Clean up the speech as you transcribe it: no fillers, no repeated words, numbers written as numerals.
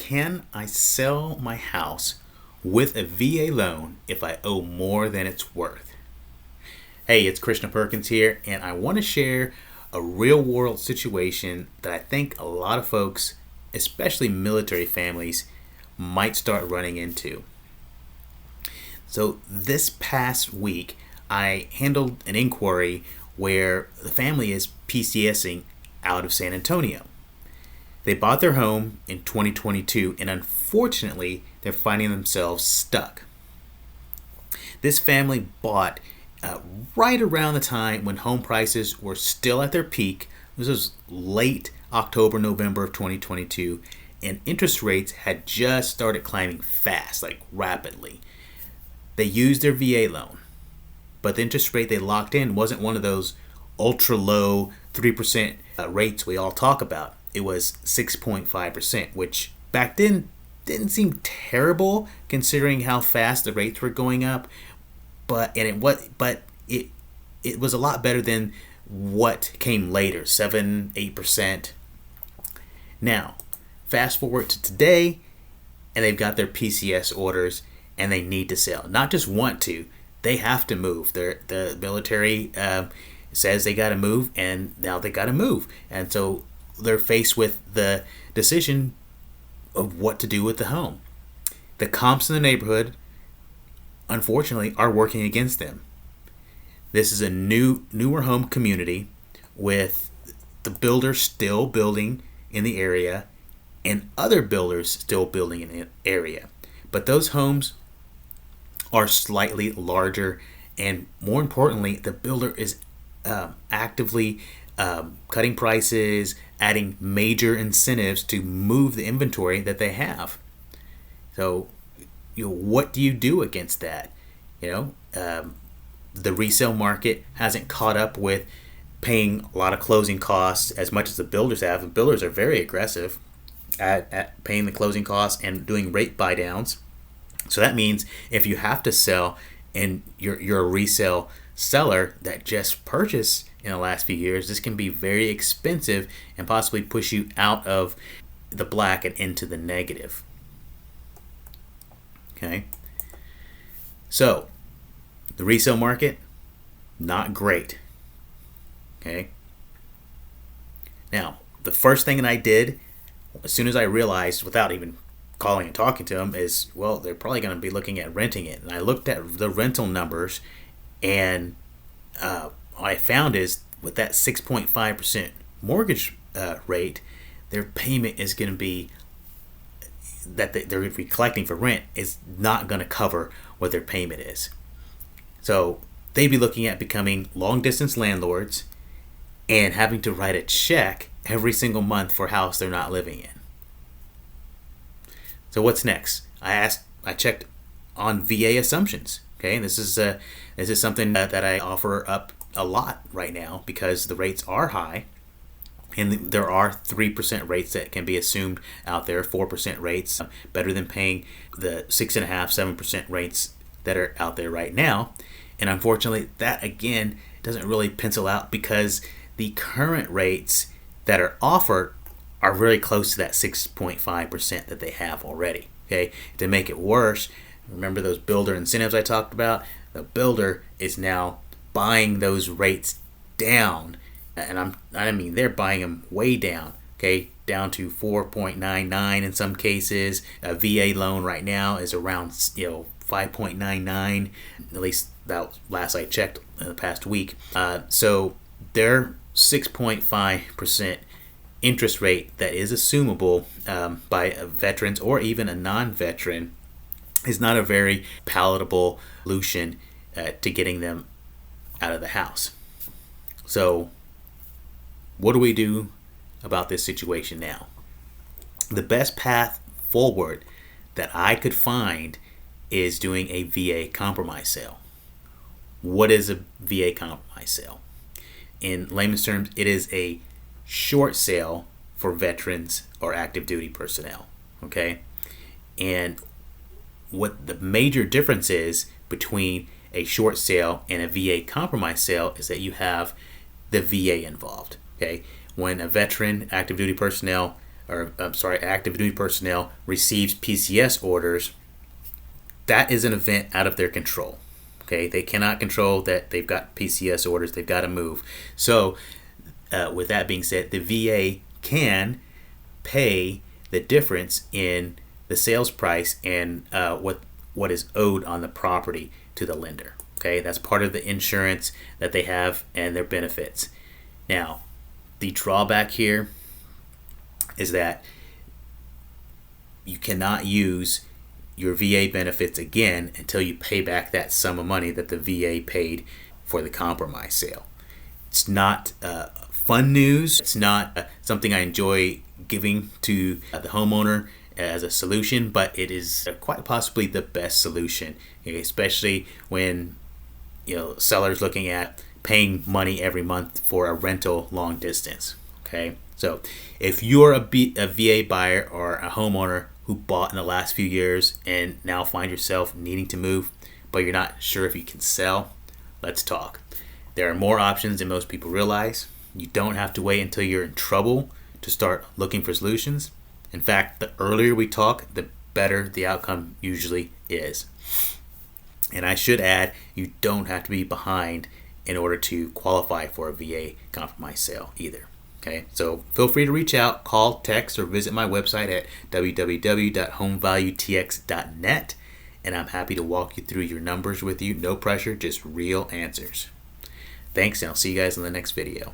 Can I sell my house with a VA loan if I owe more than it's worth? Hey, it's Krishna Perkins here, and I want to share a real world situation that I think a lot of folks, especially military families, might start running into. So, this past week, I handled an inquiry where the family is PCSing out of San Antonio. They bought their home in 2022, and unfortunately, they're finding themselves stuck. This family bought right around the time when home prices were still at their peak. This was late October, November of 2022, and interest rates had just started climbing fast, like rapidly. They used their VA loan, but the interest rate they locked in wasn't one of those ultra low 3% rates we all talk about. It was 6.5%, which back then didn't seem terrible considering how fast the rates were going up. But it was a lot better than what came later, 7-8%. Now, fast forward to today, and they've got their PCS orders, and they need to sell. Not just want to, they have to move. The military says they got to move, and now they got to move. And so they're faced with the decision of what to do with the home. The comps in the neighborhood, unfortunately, are working against them. This is a newer home community with the builders still building in the area and other builders still building in the area. But those homes are slightly larger, and more importantly, the builder is actively cutting prices, adding major incentives to move the inventory that they have. So, what do you do against that? The resale market hasn't caught up with paying a lot of closing costs as much as the builders have. The builders are very aggressive at paying the closing costs and doing rate buy downs. So that means if you have to sell and you're a resale seller that just purchased in the last few years, this can be very expensive and possibly push you out of the black and into the negative. Okay. So, the resale market, not great. Okay. Now, the first thing that I did, as soon as I realized, without even calling and talking to them, is, well, they're probably going to be looking at renting it. And I looked at the rental numbers, and what I found is with that 6.5% mortgage rate, their payment is going to be, that they're going to be collecting for rent, is not going to cover what their payment is. So they'd be looking at becoming long distance landlords and having to write a check every single month for a house they're not living in. So what's next? I checked on VA assumptions. Okay, this is something that I offer up a lot right now because the rates are high, and there are 3% rates that can be assumed out there, 4% rates, better than paying the 6.5-7% rates that are out there right now. And unfortunately, that again doesn't really pencil out because the current rates that are offered are really close to that 6.5% that they have already. Okay, to make it worse, remember those builder incentives I talked about? The builder is now buying those rates down, and I mean they're buying them way down. Okay, down to 4.99 in some cases. A VA loan right now is around 5.99, at least that last I checked in the past week. So their 6.5% interest rate that is assumable by veterans or even a non-veteran is not a very palatable solution to getting them out of the house. So what do we do about this situation now? The best path forward that I could find is doing a VA compromise sale. What is a VA compromise sale? In layman's terms, it is a short sale for veterans or active duty personnel. Okay? And what the major difference is between a short sale and a VA compromise sale is that you have the VA involved. Okay? When a veteran, active duty personnel or I'm sorry, active duty personnel receives PCS orders, that is an event out of their control. Okay, they cannot control that they've got PCS orders. They've got to move. So, with that being said, the VA can pay the difference in the sales price and what is owed on the property to the lender. Okay, that's part of the insurance that they have and their benefits. Now, the drawback here is that you cannot use your VA benefits again until you pay back that sum of money that the VA paid for the compromise sale. It's not fun news. It's not something I enjoy giving to the homeowner as a solution, but it is quite possibly the best solution, especially when sellers looking at paying money every month for a rental long distance. Okay, so if you're a VA buyer or a homeowner who bought in the last few years and now find yourself needing to move, but you're not sure if you can sell, let's talk. There are more options than most people realize. You don't have to wait until you're in trouble to start looking for solutions. In fact, the earlier we talk, the better the outcome usually is. And I should add, you don't have to be behind in order to qualify for a VA compromise sale either. Okay, so feel free to reach out, call, text, or visit my website at www.homevaluetx.net, and I'm happy to walk you through your numbers with you. No pressure, just real answers. Thanks, and I'll see you guys in the next video.